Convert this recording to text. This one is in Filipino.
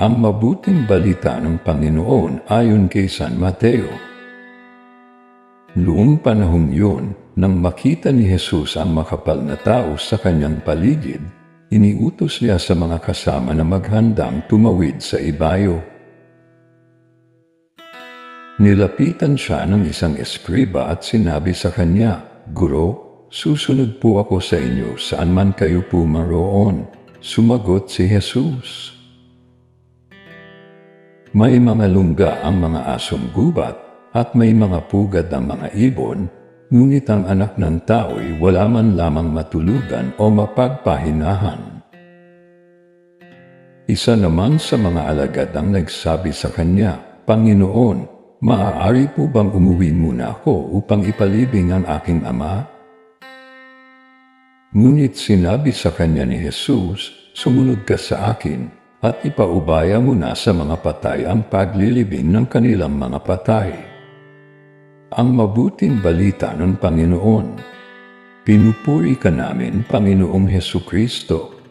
Ang mabuting balita ng Panginoon ayon kay San Mateo. Noong panahong yun, nang makita ni Jesus ang makapal na tao sa kanyang paligid, iniutos niya sa mga kasama na maghandang tumawid sa ibayo. Nilapitan siya ng isang eskriba at sinabi sa kanya, "Guro, susunod po ako sa inyo saan man kayo pumaroon." Sumagot si Jesus, "May mga lungga ang mga asong gubat at may mga pugad ang mga ibon, ngunit ang anak ng tao'y wala man lamang matulugan o mapagpahinahan." Isa naman sa mga alagad ang nagsabi sa kanya, "Panginoon, maaari po bang umuwi muna ako upang ipalibing ang aking ama?" Ngunit sinabi sa kanya ni Jesus, "Sumunod ka sa akin at ipaubaya mo na sa mga patay ang paglilibing ng kanilang mga patay." Ang mabuting balita ng Panginoon. Pinupuri ka namin, Panginoong Hesukristo.